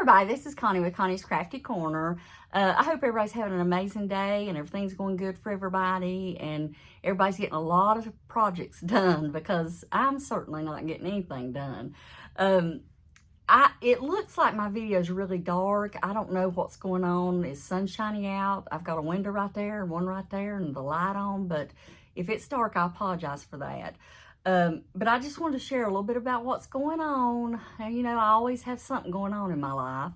everybody, this is Connie with Connie's Crafty Corner. I hope everybody's having an amazing day and everything's going good for everybody and everybody's getting a lot of projects done, because I'm certainly not getting anything done. It looks like my video is really dark. I don't know what's going on. It's sunshiny out. I've got a window right there and one right there and the light on, but if it's dark, I apologize for that. But I just wanted to share a little bit about what's going on. And, you know, I always have something going on in my life.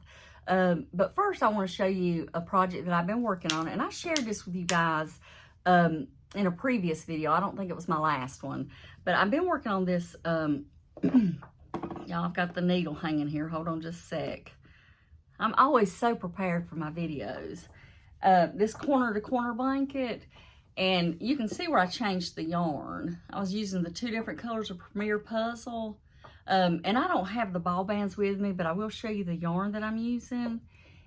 But first, I want to show you a project that I've been working on. And I shared this with you guys in a previous video. I don't think it was my last one. But I've been working on this. Y'all, I've got the needle hanging here. Hold on just a sec. I'm always so prepared for my videos. This corner-to-corner blanket. And you can see where I changed the yarn. I was using the 2 different colors of Premier Puzzle. And I don't have the ball bands with me, but I will show you the yarn that I'm using.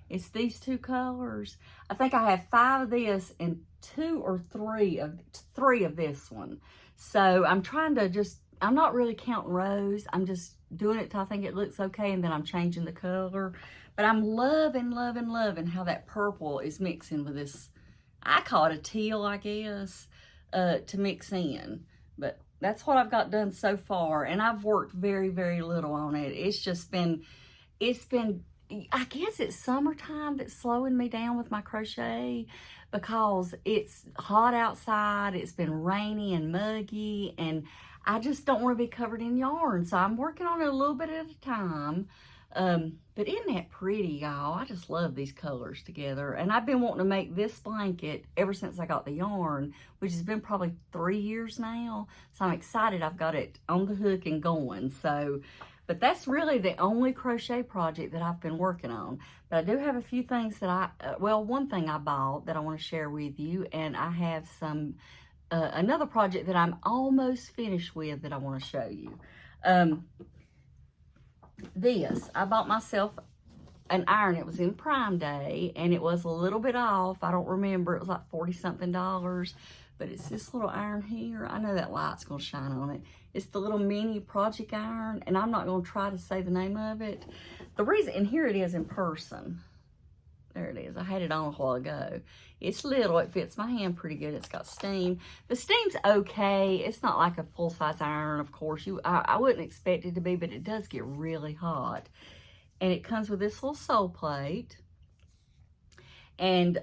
It's these 2 colors. I think I have 5 of this and 2 or 3 of this one. So I'm trying to I'm not really counting rows. I'm just doing it till I think it looks okay, and then I'm changing the color. But I'm loving, loving, loving how that purple is mixing with this. I call it a teal, I guess, to mix in. But that's what I've got done so far. And I've worked very, very little on it. It's been, I guess it's summertime that's slowing me down with my crochet, because it's hot outside. It's been rainy and muggy, and I just don't want to be covered in yarn. So I'm working on it a little bit at a time. But isn't that pretty, y'all? I just love these colors together. And I've been wanting to make this blanket ever since I got the yarn, which has been probably 3 years now. So I'm excited I've got it on the hook and going. So, but that's really the only crochet project that I've been working on. But I do have a few things that one thing I bought that I want to share with you. And I have some, another project that I'm almost finished with that I want to show you. I bought myself an iron. It was in Prime Day, and it was a little bit off. I don't remember. It was like $40-something, but it's this little iron here. I know that light's going to shine on it. It's the little mini project iron, and I'm not going to try to say the name of it. The reason, and here it is in person. There it is. I had it on a while ago. It's little. It fits my hand pretty good. It's got steam. The steam's okay. It's not like a full-size iron, of course. I wouldn't expect it to be, but it does get really hot. And it comes with this little sole plate. And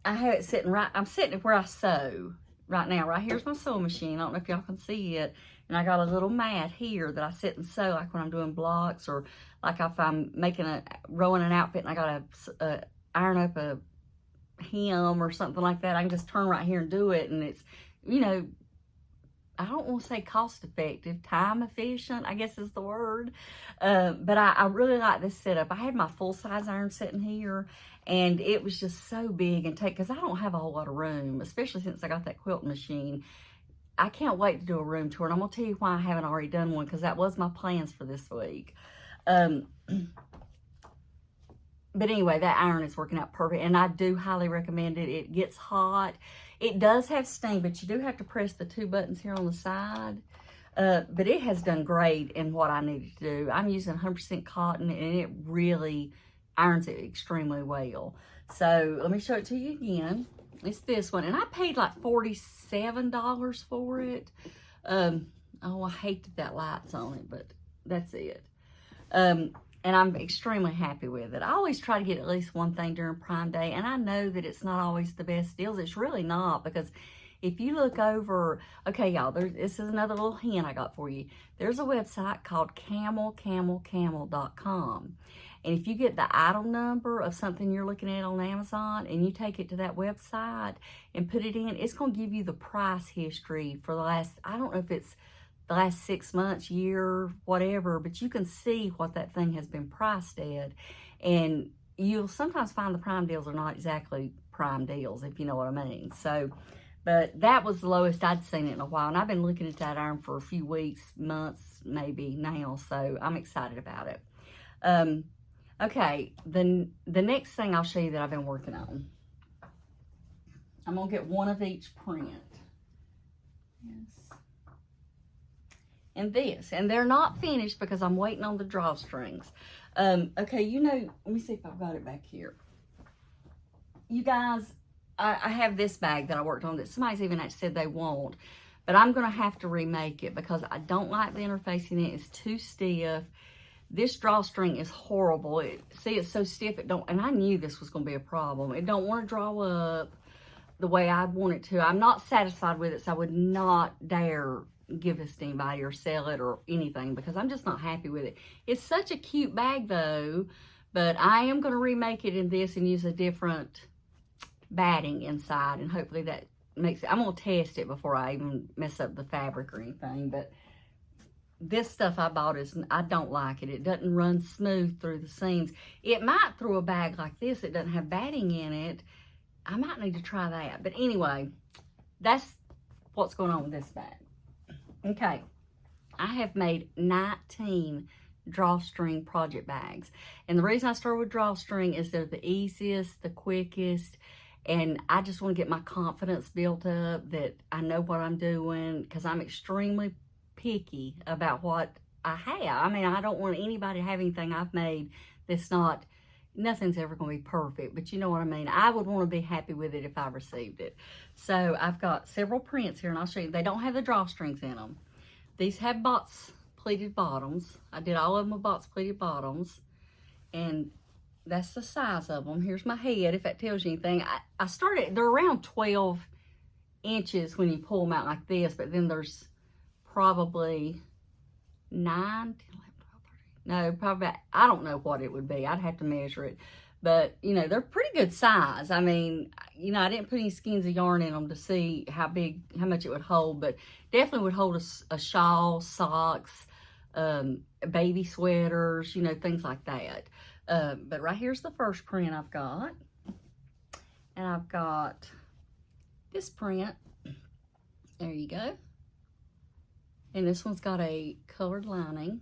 I have it sitting right, I'm sitting where I sew right now. Right here's my sewing machine. I don't know if y'all can see it. And I got a little mat here that I sit and sew, like when I'm doing blocks, or like if I'm rowing an outfit and I got to iron up a hem or something like that. I can just turn right here and do it. And it's, you know, I don't want to say cost effective, time efficient, I guess is the word. But I really like this setup. I had my full size iron sitting here, and it was just so big and because I don't have a whole lot of room, especially since I got that quilting machine. I can't wait to do a room tour, and I'm going to tell you why I haven't already done one, because that was my plans for this week. But anyway, that iron is working out perfect, and I do highly recommend it. It gets hot. It does have steam, but you do have to press the 2 buttons here on the side. But it has done great in what I needed to do. I'm using 100% cotton, and it really irons it extremely well. So let me show it to you again. It's this one, and I paid like $47 for it. Oh, I hate that light's on it, but that's it. And I'm extremely happy with it. I always try to get at least one thing during Prime Day, and I know that it's not always the best deals. It's really not, because if you look over, okay, y'all, this is another little hint I got for you. There's a website called camel.com. And if you get the item number of something you're looking at on Amazon and you take it to that website and put it in, it's going to give you the price history for the last, I don't know if it's the last 6 months, year, whatever, but you can see what that thing has been priced at. And you'll sometimes find the prime deals are not exactly prime deals, if you know what I mean. So, but that was the lowest I'd seen it in a while. And I've been looking at that iron for a few weeks, months, maybe now. So I'm excited about it. Okay, the next thing I'll show you that I've been working on. I'm going to get one of each print. Yes. and this. And they're not finished because I'm waiting on the drawstrings. Okay, you know, let me see if I've got it back here. You guys, I have this bag that I worked on that somebody's even actually said they want. But I'm going to have to remake it because I don't like the interface in it. It's too stiff. This drawstring is horrible. See, it's so stiff. It don't, and I knew this was going to be a problem. It don't want to draw up the way I'd want it to. I'm not satisfied with it, so I would not dare give this to anybody or sell it or anything because I'm just not happy with it. It's such a cute bag though, but I am going to remake it in this and use a different batting inside, and hopefully that makes it. I'm going to test it before I even mess up the fabric or anything, but this stuff I bought I don't like it. It doesn't run smooth through the seams. It might through a bag like this. It doesn't have batting in it. I might need to try that. But anyway, that's what's going on with this bag. Okay, I have made 19 drawstring project bags. And the reason I started with drawstring is they're the easiest, the quickest, and I just want to get my confidence built up that I know what I'm doing because I'm extremely picky about what I have. I mean, I don't want anybody to have anything I've made that's nothing's ever going to be perfect, but you know what I mean. I would want to be happy with it if I received it. So I've got several prints here, and I'll show you. They don't have the drawstrings in them. These have box pleated bottoms. I did all of them with box pleated bottoms, and that's the size of them. Here's my head, if that tells you anything. I started, they're around 12 inches when you pull them out like this, but then there's probably 9, 10, 11, 12, 13. No, probably about, I don't know what it would be. I'd have to measure it. But, you know, they're pretty good size. I mean, you know, I didn't put any skeins of yarn in them to see how much it would hold, but definitely would hold a shawl, socks, baby sweaters, you know, things like that. But right here's the first print I've got. And I've got this print. There you go. And this one's got a colored lining.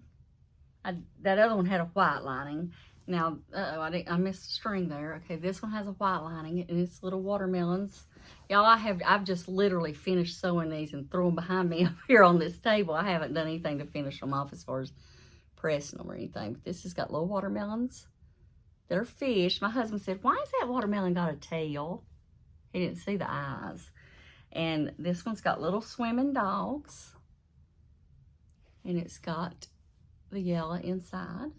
That other one had a white lining. Now, I missed a string there. Okay, this one has a white lining, and it's little watermelons. Y'all, I've just literally finished sewing these and threw them behind me up here on this table. I haven't done anything to finish them off as far as pressing them or anything. But this has got little watermelons. They're fish. My husband said, why has that watermelon got a tail? He didn't see the eyes. And this one's got little swimming dogs. And it's got the yellow inside.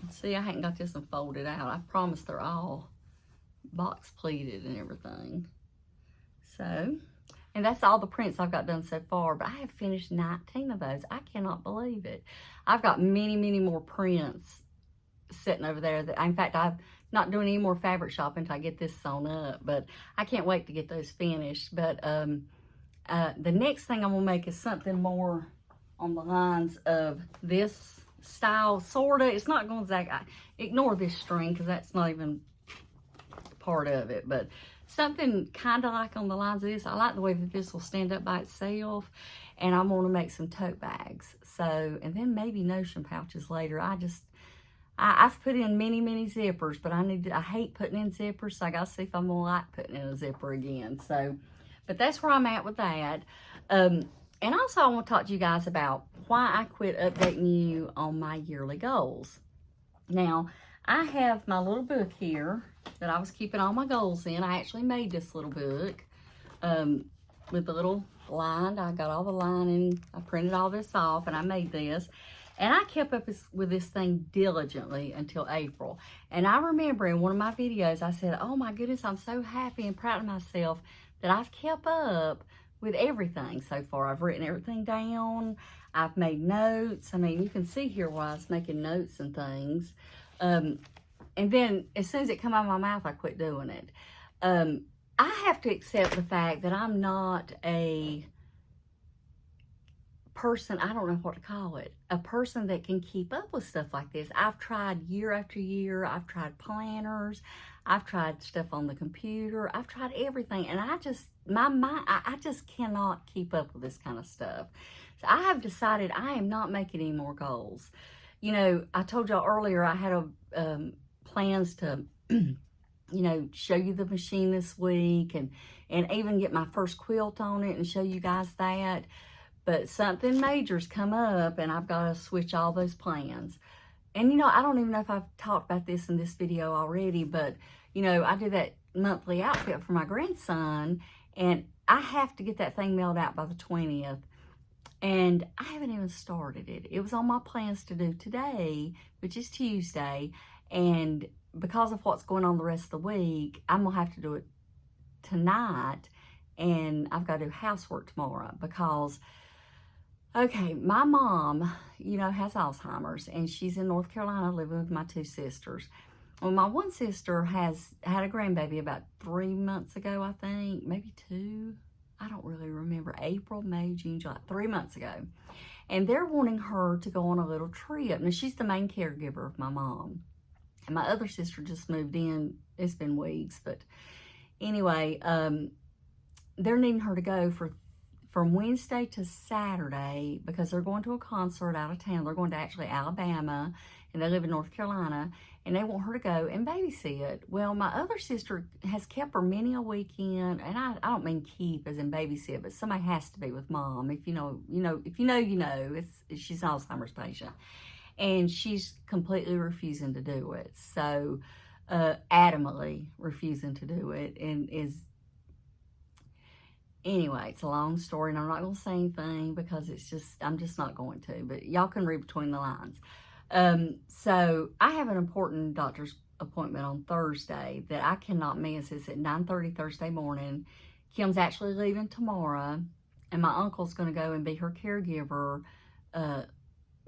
And see, I hadn't got this one folded out. I promise they're all box pleated and everything. So, and that's all the prints I've got done so far, but I have finished 19 of those. I cannot believe it. I've got many, many more prints sitting over there. In fact, I'm not doing any more fabric shopping until I get this sewn up, but I can't wait to get those finished. But the next thing I'm gonna make is something more on the lines of this style, sorta. It's not going to ignore this string because that's not even part of it, but something kind of like on the lines of this. I like the way that this will stand up by itself, and I'm going to make some tote bags. So, and then maybe notion pouches later. I've put in many zippers, but I hate putting in zippers, so I got to see if I'm going to like putting in a zipper again. So, but that's where I'm at with that. And also I want to talk to you guys about why I quit updating you on my yearly goals. Now, I have my little book here that I was keeping all my goals in. I actually made this little book with the little line. I got all the lining. I printed all this off, and I made this. And I kept up with this thing diligently until April. And I remember in one of my videos, I said, oh my goodness, I'm so happy and proud of myself that I've kept up with everything so far. I've written everything down. I've made notes. I mean, you can see here where I was making notes and things. And then as soon as it come out of my mouth, I quit doing it. I have to accept the fact that I'm not a person, I don't know what to call it, a person that can keep up with stuff like this. I've tried year after year. I've tried planners. I've tried stuff on the computer. I've tried everything, and I just cannot keep up with this kind of stuff. So I have decided I am not making any more goals. You know, I told y'all earlier I had plans to, you know, show you the machine this week and even get my first quilt on it and show you guys that. But something major's come up, and I've got to switch all those plans. And, you know, I don't even know if I've talked about this in this video already, but, you know, I do that monthly outfit for my grandson, and I have to get that thing mailed out by the 20th. And I haven't even started it. It was on my plans to do today, which is Tuesday. And because of what's going on the rest of the week, I'm going to have to do it tonight. And I've got to do housework tomorrow because, okay, my mom, you know, has Alzheimer's, and she's in North Carolina living with my two sisters. Well, my one sister has had a grandbaby about 3 months ago, I think, maybe 2. I don't really remember. April, May, June, July, 3 months ago. And they're wanting her to go on a little trip. Now, she's the main caregiver of my mom. And my other sister just moved in. It's been weeks, but anyway, they're needing her to go from Wednesday to Saturday because they're going to a concert out of town. They're going to actually Alabama, and they live in North Carolina, and they want her to go and babysit. Well, my other sister has kept her many a weekend, and I don't mean keep as in babysit, but somebody has to be with mom. If you know, you know. If you know, you know. She's an Alzheimer's patient, and she's completely refusing to do it. So, adamantly refusing to do it, and is. Anyway, it's a long story, and I'm not going to say anything because I'm just not going to, but y'all can read between the lines. So I have an important doctor's appointment on Thursday that I cannot miss. It's at 9:30 Thursday morning. Kim's actually leaving tomorrow, and my uncle's going to go and be her caregiver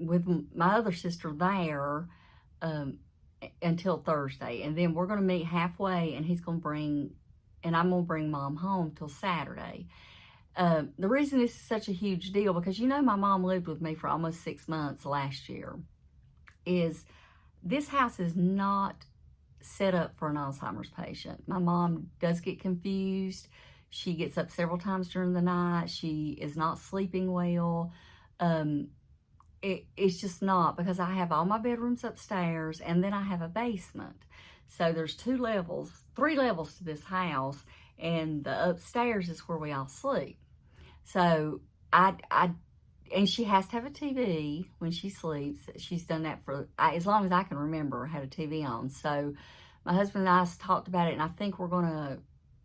with my other sister there until Thursday. And then we're going to meet halfway, and I'm going to bring mom home till Saturday. The reason this is such a huge deal, because you know my mom lived with me for almost 6 months last year, is this house is not set up for an Alzheimer's patient. My mom does get confused. She gets up several times during the night. She is not sleeping well. It's just not, because I have all my bedrooms upstairs, and then I have a basement. So there's 3 levels to this house, and the upstairs is where we all sleep. So and she has to have a TV when she sleeps. She's done that for as long as I can remember, had a TV on. So my husband and I talked about it, and I think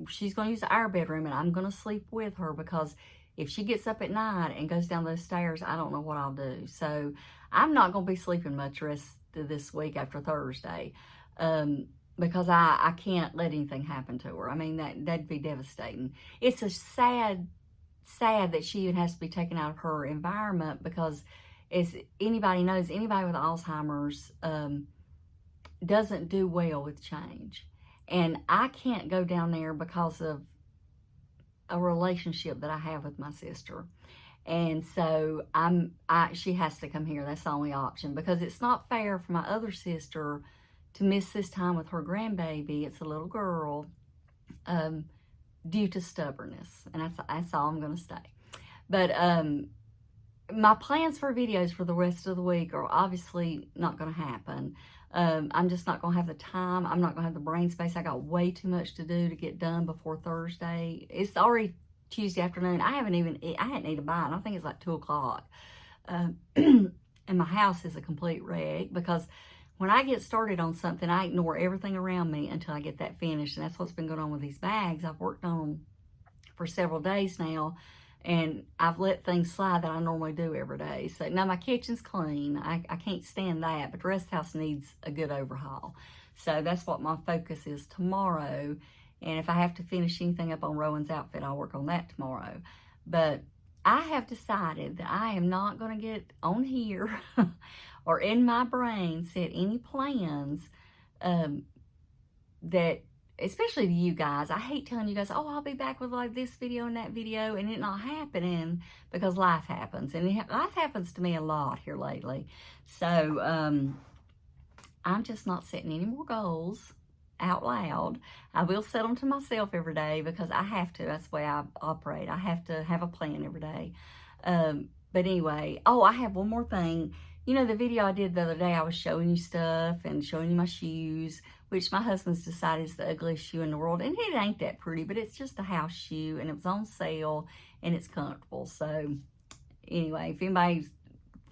she's going to use our bedroom, and I'm going to sleep with her, because if she gets up at night and goes down those stairs, I don't know what I'll do. So I'm not going to be sleeping much rest of this week after Thursday. Because I can't let anything happen to her. I mean, that'd be devastating. It's a sad that she even has to be taken out of her environment, because as anybody knows, anybody with Alzheimer's doesn't do well with change. And I can't go down there because of a relationship that I have with my sister. And so she has to come here. That's the only option, because it's not fair for my other sister to miss this time with her grandbaby. It's a little girl, due to stubbornness. And that's all I'm going to say. But my plans for videos for the rest of the week are obviously not going to happen. I'm just not going to have the time. I'm not going to have the brain space. I got way too much to do to get done before Thursday. It's already Tuesday afternoon. I hadn't eaten a bite. I think it's like 2 o'clock. And my house is a complete wreck, because when I get started on something, I ignore everything around me until I get that finished. And that's what's been going on with these bags. I've worked on them for several days now, and I've let things slide that I normally do every day. So now my kitchen's clean. I can't stand that, but the rest of the house needs a good overhaul. So that's what my focus is tomorrow. And if I have to finish anything up on Rowan's outfit, I'll work on that tomorrow. But I have decided that I am not going to get on here or in my brain set any plans that, especially to you guys. I hate telling you guys, oh, I'll be back with like this video and that video, and it not happening, because life happens. And life happens to me a lot here lately. So I'm just not setting any more goals out loud. I will set them to myself every day, because I have to. That's the way I operate. I have to have a plan every day. But anyway, I have one more thing. You know, the video I did the other day, I was showing you stuff and showing you my shoes, which my husband's decided is the ugliest shoe in the world. And it ain't that pretty, but it's just a house shoe, and it was on sale, and it's comfortable. So anyway, if anybody's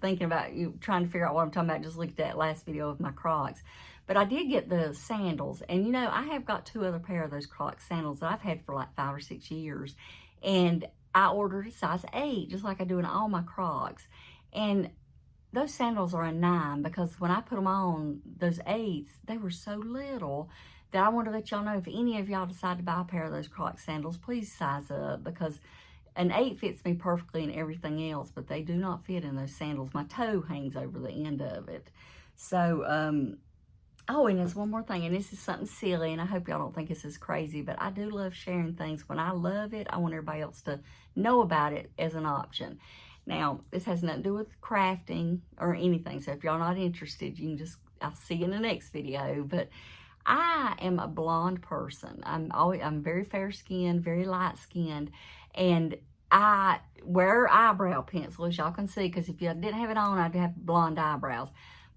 thinking about you trying to figure out what I'm talking about, just look at that last video of my Crocs. But I did get the sandals, and you know, I have got 2 other pair of those Crocs sandals that I've had for like 5 or 6 years, and I ordered a size 8, just like I do in all my Crocs. And those sandals are a 9 because when I put them on, those 8s, they were so little that I want to let y'all know, if any of y'all decide to buy a pair of those Crocs sandals, please size up, because an 8 fits me perfectly in everything else, but they do not fit in those sandals. My toe hangs over the end of it. So, oh, and there's one more thing, and this is something silly, and I hope y'all don't think this is crazy, but I do love sharing things. When I love it, I want everybody else to know about it as an option. Now, this has nothing to do with crafting or anything, so if y'all not interested, you can just, I'll see you in the next video. But I am a blonde person. I'm very fair-skinned, very light-skinned, and I wear eyebrow pencil, as y'all can see, because if you didn't have it on, I'd have blonde eyebrows.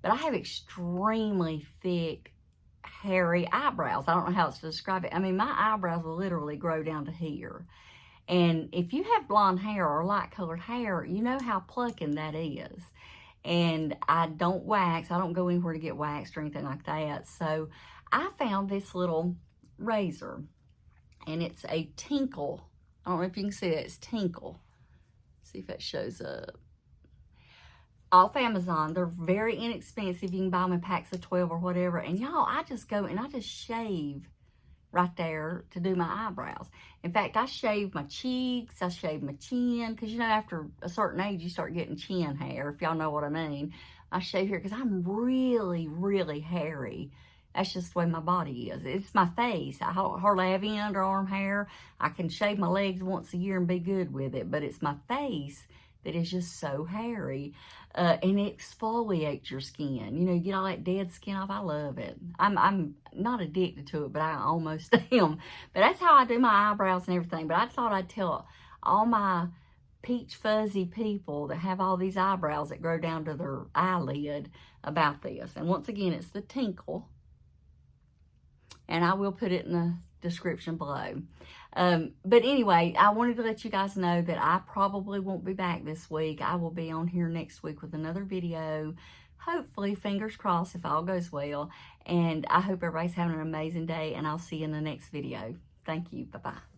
But I have extremely thick, hairy eyebrows. I don't know how else to describe it. I mean, my eyebrows will literally grow down to here. And if you have blonde hair or light-colored hair, you know how plucking that is. And I don't wax. I don't go anywhere to get waxed or anything like that. So I found this little razor, and it's a Tinkle. I don't know if you can see that. It's Tinkle. See if that shows up. Off Amazon. They're very inexpensive. You can buy them in packs of 12 or whatever. And y'all, I just go and I just shave right there to do my eyebrows. In fact, I shave my cheeks. I shave my chin. Because, you know, after a certain age, you start getting chin hair, if y'all know what I mean. I shave here because I'm really, really hairy. That's just the way my body is. It's my face. I hardly have any underarm hair. I can shave my legs once a year and be good with it. But it's my face that is just so hairy. And it exfoliates your skin. You know, you get all that dead skin off. I love it. I'm not addicted to it, but I almost am. But that's how I do my eyebrows and everything. But I thought I'd tell all my peach fuzzy people that have all these eyebrows that grow down to their eyelid about this. And once again, it's the Tinkle. And I will put it in the description below. But anyway, I wanted to let you guys know that I probably won't be back this week. I will be on here next week with another video. Hopefully, fingers crossed, if all goes well. And I hope everybody's having an amazing day, and I'll see you in the next video. Thank you. Bye-bye.